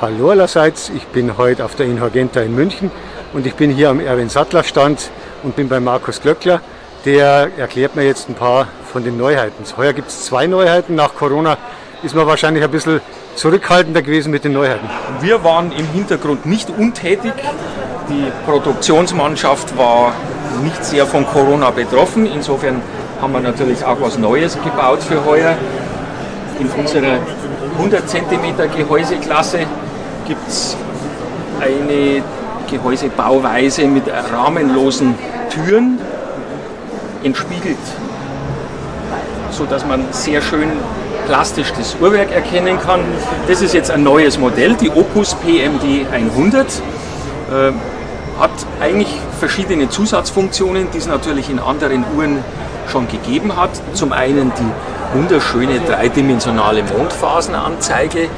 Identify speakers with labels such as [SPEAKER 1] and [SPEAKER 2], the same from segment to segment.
[SPEAKER 1] Hallo allerseits, ich bin heute auf der Inhorgenta in München und ich bin hier am Erwin Sattler Stand und bin bei Markus Glöckler. Der erklärt mir jetzt ein paar von den Neuheiten. Heuer gibt es 2 Neuheiten. Nach Corona ist man wahrscheinlich ein bisschen zurückhaltender gewesen mit den Neuheiten.
[SPEAKER 2] Wir waren im Hintergrund nicht untätig. Die Produktionsmannschaft war nicht sehr von Corona betroffen. Insofern haben wir natürlich auch was Neues gebaut für heuer. In unserer 100 cm Gehäuseklasse gibt es eine Gehäusebauweise mit rahmenlosen Türen, entspiegelt, sodass man sehr schön plastisch das Uhrwerk erkennen kann. Das ist jetzt ein neues Modell, die Opus PMD 100. Hat eigentlich verschiedene Zusatzfunktionen, die es natürlich in anderen Uhren schon gegeben hat. Zum einen die wunderschöne dreidimensionale Mondphasenanzeige, die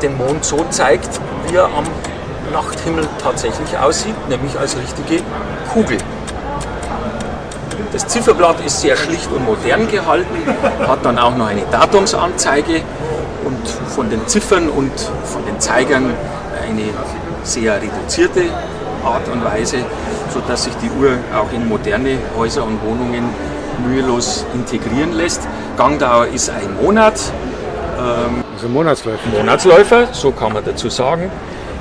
[SPEAKER 2] den Mond so zeigt, wie er am Nachthimmel tatsächlich aussieht, nämlich als richtige Kugel. Das Zifferblatt ist sehr schlicht und modern gehalten, hat dann auch noch eine Datumsanzeige und von den Ziffern und von den Zeigern eine sehr reduzierte Art und Weise, sodass sich die Uhr auch in moderne Häuser und Wohnungen mühelos integrieren lässt. Gangdauer ist 1 Monat.
[SPEAKER 1] Also Monatsläufer.
[SPEAKER 2] Monatsläufer, so kann man dazu sagen.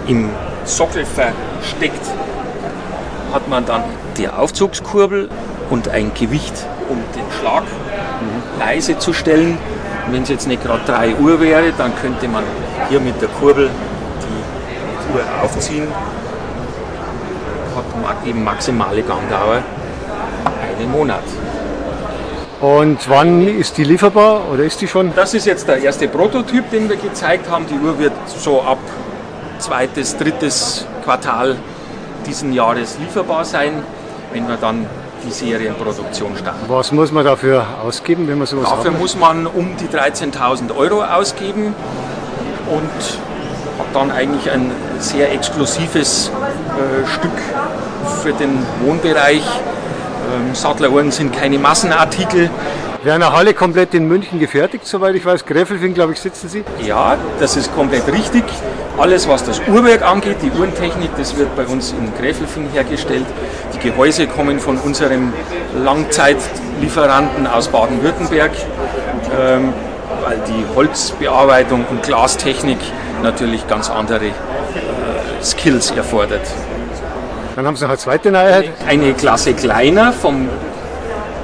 [SPEAKER 2] Im Sockel versteckt hat man dann die Aufzugskurbel und ein Gewicht, um den Schlag leise zu stellen. Wenn es jetzt nicht gerade 3 Uhr wäre, dann könnte man hier mit der Kurbel die Uhr aufziehen. Hat eben maximale Gangdauer 1 Monat.
[SPEAKER 1] Und wann ist die lieferbar oder ist die schon?
[SPEAKER 2] Das ist jetzt der erste Prototyp, den wir gezeigt haben. Die Uhr wird so ab 2., 3. Quartal diesen Jahres lieferbar sein, wenn wir dann die Serienproduktion starten.
[SPEAKER 1] Was muss man dafür ausgeben, wenn man sowas hat?
[SPEAKER 2] Dafür muss man um die 13.000 € ausgeben und hat dann eigentlich ein sehr exklusives Stück für den Wohnbereich. Sattleruhren sind keine Massenartikel.
[SPEAKER 1] Werner Halle komplett in München gefertigt, soweit ich weiß. Gräfelfing, glaube ich, sitzen Sie?
[SPEAKER 2] Ja, das ist komplett richtig. Alles, was das Uhrwerk angeht, die Uhrentechnik, das wird bei uns in Gräfelfing hergestellt. Die Gehäuse kommen von unserem Langzeitlieferanten aus Baden-Württemberg, weil die Holzbearbeitung und Glastechnik natürlich ganz andere Skills erfordert.
[SPEAKER 1] Dann haben Sie noch eine zweite Neuheit.
[SPEAKER 2] Eine Klasse kleiner vom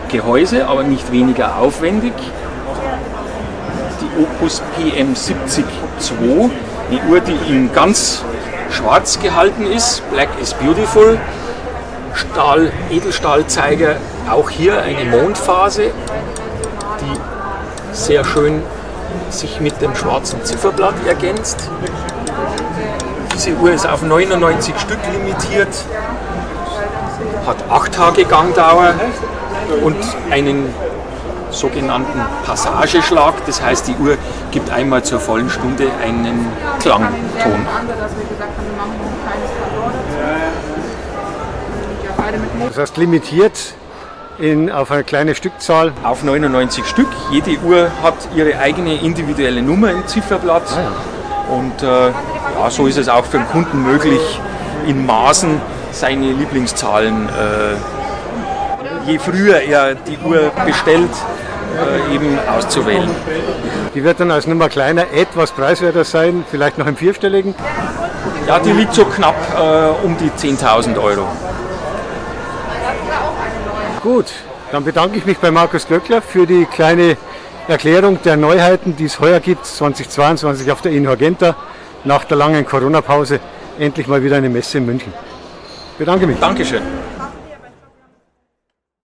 [SPEAKER 2] Gehäuse, aber nicht weniger aufwendig. Die Opus PM70 II, die Uhr, die in ganz schwarz gehalten ist. Black is beautiful. Edelstahlzeiger, auch hier eine Mondphase, die sehr schön sich mit dem schwarzen Zifferblatt ergänzt. Diese Uhr ist auf 99 Stück limitiert, hat 8 Tage Gangdauer und einen sogenannten Passageschlag. Das heißt, die Uhr gibt einmal zur vollen Stunde einen Klangton.
[SPEAKER 1] Das heißt limitiert auf eine kleine Stückzahl?
[SPEAKER 2] Auf 99 Stück. Jede Uhr hat ihre eigene individuelle Nummer im Zifferblatt.
[SPEAKER 1] Ah, ja.
[SPEAKER 2] Und ja, so ist es auch für den Kunden möglich, in Maßen seine Lieblingszahlen, je früher er die Uhr bestellt, eben auszuwählen.
[SPEAKER 1] Die wird dann als Nummer kleiner etwas preiswerter sein, vielleicht noch im 4-stelligen?
[SPEAKER 2] Ja, die liegt so knapp um die 10.000 €.
[SPEAKER 1] Gut, dann bedanke ich mich bei Markus Glöckler für die kleine Erklärung der Neuheiten, die es heuer gibt, 2022 auf der Inhorgenta. Nach der langen Corona-Pause endlich mal wieder eine Messe in München. Ich bedanke mich.
[SPEAKER 2] Dankeschön.